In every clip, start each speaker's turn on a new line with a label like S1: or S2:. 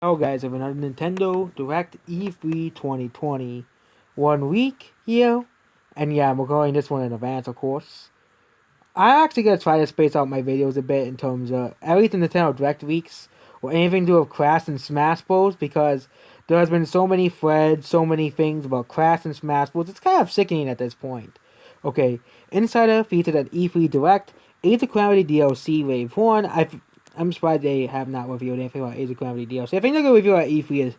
S1: Hello guys, I have another Nintendo Direct E3 2020. 1 week here, and yeah, I'm recording this one in advance, of course. I'm actually gonna try to space out my videos a bit in terms of at least the Nintendo Direct weeks or anything to do with Crash and Smash Bros. Because there has been so many threads, so many things about Crash and Smash Bros. It's kind of sickening at this point. Okay, Insider featured at E3 Direct, Age of Calamity DLC Wave 1. I'm surprised they have not revealed anything about Age of Calamity DLC. I think they're gonna reveal at E3.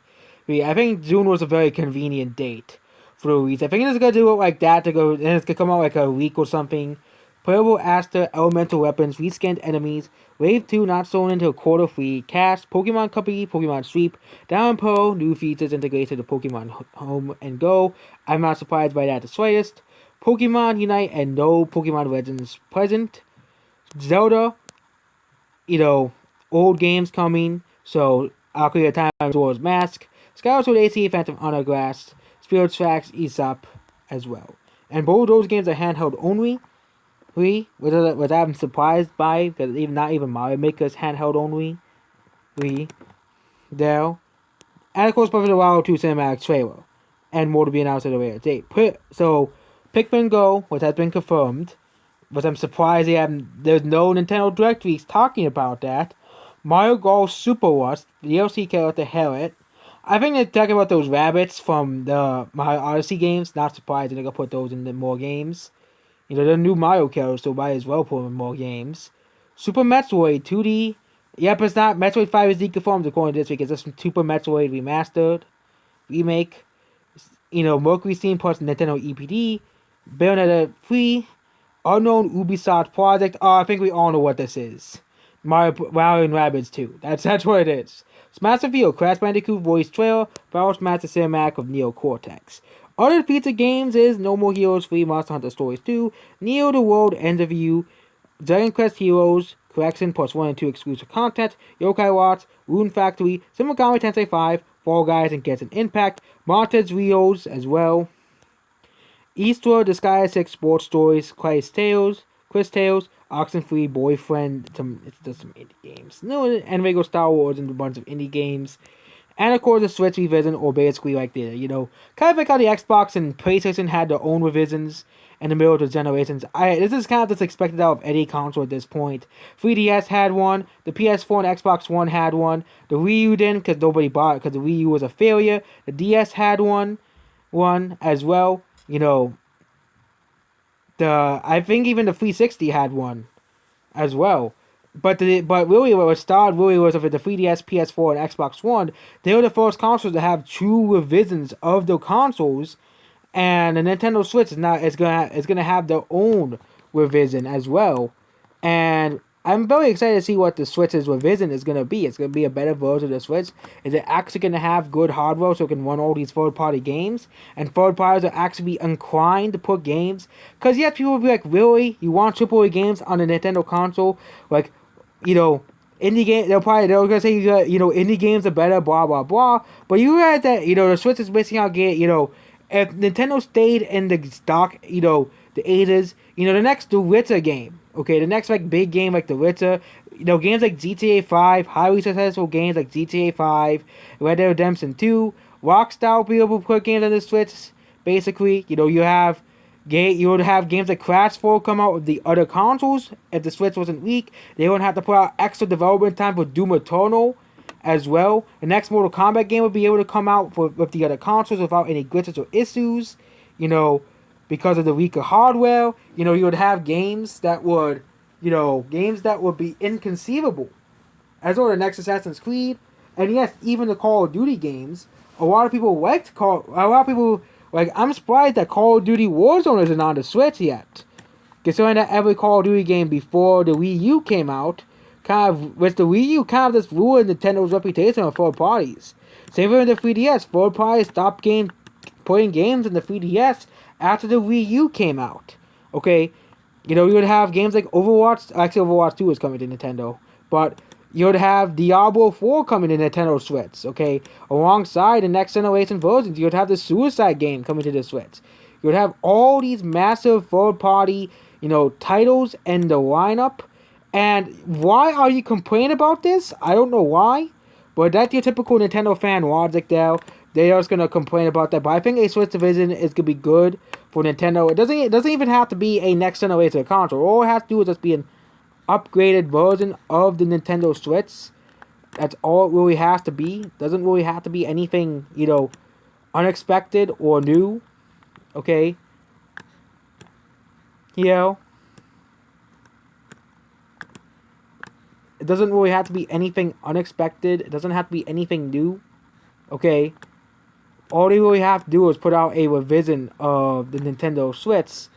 S1: I think June was a very convenient date for the release. I think it's gonna do it like that to go, and it's gonna come out like a week or something. Playable Aster, Elemental Weapons, Rescanned Enemies, Wave 2 not sold until quarter 3, Cast, Pokemon Company, Pokemon Sweep, Downpour, new features integrated to Pokemon Home and Go. I'm not surprised by that the slightest. Pokemon Unite and no Pokemon Legends present. Zelda, old games coming, so Ocarina of Time Towards Mask, Skyward Sword AC, Phantom Hourglass, Spirits Facts, Aesop as well. And both those games are handheld only, which I'm surprised by, because even not even Mario Maker's handheld only, there. And of course, Breath of the Wild 2 cinematic trailer, and more to be announced at a later date. So, Pikmin Go, which has been confirmed, but I'm surprised there's no Nintendo Direct weeks talking about that. Mario Golf Super Rush, DLC character Harriet. I think they're talking about those rabbits from the Mario Odyssey games. Not surprised they're gonna put those in the more games. They're new Mario characters, so might as well put them in more games. Super Metroid 2D. Yep, it's not. Metroid 5 is deconfirmed according to this week. It's just Super Metroid Remastered. Remake. Mercury Steam plus Nintendo EPD. Bayonetta 3. Unknown Ubisoft project. Oh, I think we all know what this is. Mario and Rabbids 2. That's what it is. Smash Reveal, Crash Bandicoot Voice Trailer, Power Smash the Cinematic of Neo Cortex. Other featured games is No More Heroes 3, Monster Hunter Stories 2, Neo the World, End of You, Dragon Quest Heroes, Correction plus 1 and 2 exclusive content, Yokai Watch, Rune Factory, Sim Megami Tensei 5, Fall Guys and Genshin Impact, Monsters Rios as well. Eastward, Disguise 6, Sports Stories, Chris Tales, Oxenfree, Boyfriend, it's just some indie games. No, and Lego Star Wars and a bunch of indie games. And of course the Switch revision, or basically like kind of like how the Xbox and PlayStation had their own revisions in the middle of the generations. This is kind of just expected out of any console at this point. 3DS had one, the PS4 and Xbox One had one, the Wii U didn't because nobody bought it because the Wii U was a failure. The DS had one as well. I think even the 360 had one as well. But really what started really was with the 3DS, PS4, and Xbox One. They were the first consoles to have true revisions of the consoles, and the Nintendo Switch is gonna have their own revision as well. And I'm very excited to see what the Switch's revision is going to be. It's going to be a better version of the Switch. Is it actually going to have good hardware so it can run all these third-party games? And third parties are actually be inclined to put games? Because yes, people will be like, really? You want AAA games on a Nintendo console? Like, indie game, they're going to say, indie games are better, blah, blah, blah. But you realize that, the Switch is missing out, if Nintendo stayed in the stock, the 80s, the next The Witcher game, okay, the next big game like The Witcher, games like GTA 5, highly successful games like GTA 5, Red Dead Redemption 2, Rockstar will be able to put games on the Switch. Basically, you would have games like Crash 4 come out with the other consoles. If the Switch wasn't weak, they wouldn't have to put out extra development time for Doom Eternal as well. The next Mortal Kombat game would be able to come out with the other consoles without any glitches or issues, because of the weaker hardware. You would have games that would be inconceivable. As well, the next Assassin's Creed, and yes, even the Call of Duty games. A lot of people I'm surprised that Call of Duty Warzone isn't on the Switch yet. Considering that every Call of Duty game before the Wii U came out, with the Wii U kind of just ruined Nintendo's reputation with third parties. Same with the 3DS, third parties stopped putting games in the 3DS after the Wii U came out. Okay, you would have games like Overwatch. Actually, Overwatch 2 is coming to Nintendo, but you would have Diablo 4 coming to Nintendo Switch. Okay, alongside the next generation versions, you would have the Suicide game coming to the Switch. You would have all these massive third-party, titles in the lineup. And why are you complaining about this? I don't know why, But that's your typical Nintendo fan logic there. They're just gonna complain about that. But I think a Switch division is gonna be good for Nintendo. It doesn't even have to be a next generation console. All it has to do is just be an upgraded version of the Nintendo Switch. That's all it really has to be. Doesn't really have to be anything, unexpected or new. Okay? It doesn't really have to be anything unexpected. It doesn't have to be anything new. Okay? All they really have to do is put out a revision of the Nintendo Switch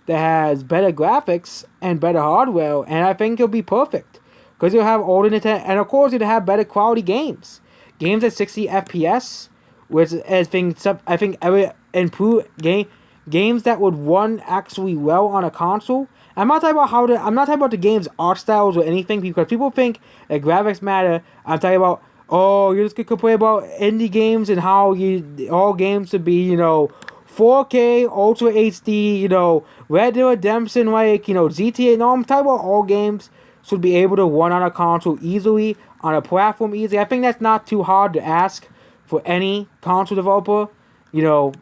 S1: that has better graphics and better hardware, and I think it'll be perfect. Because you'll have all the Nintendo, and of course you'll have better quality games. Games at 60 FPS, which I think every improved games that would run actually well on a console. I'm not talking about the game's art styles or anything, because people think that graphics matter. I'm talking about, you're just gonna complain about indie games and how all games should be, 4K, Ultra HD, Red Dead Redemption, GTA. No, I'm talking about all games should be able to run on a console easily, on a platform easily. I think that's not too hard to ask for any console developer,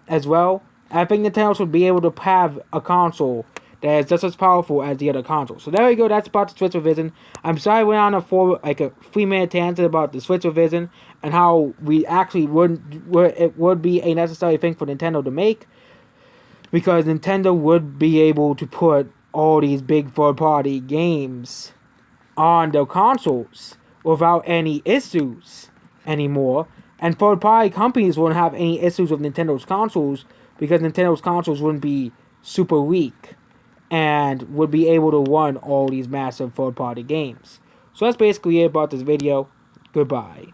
S1: as well. I think Nintendo should be able to have a console that is just as powerful as the other consoles. So there we go. That's about the Switch revision. I'm sorry I went on a 3-minute tangent about the Switch revision and how it would be a necessary thing for Nintendo to make, because Nintendo would be able to put all these big third-party games on their consoles without any issues anymore, and third-party companies wouldn't have any issues with Nintendo's consoles, because Nintendo's consoles wouldn't be super weak and would be able to run all these massive third-party games. So that's basically it about this video. Goodbye.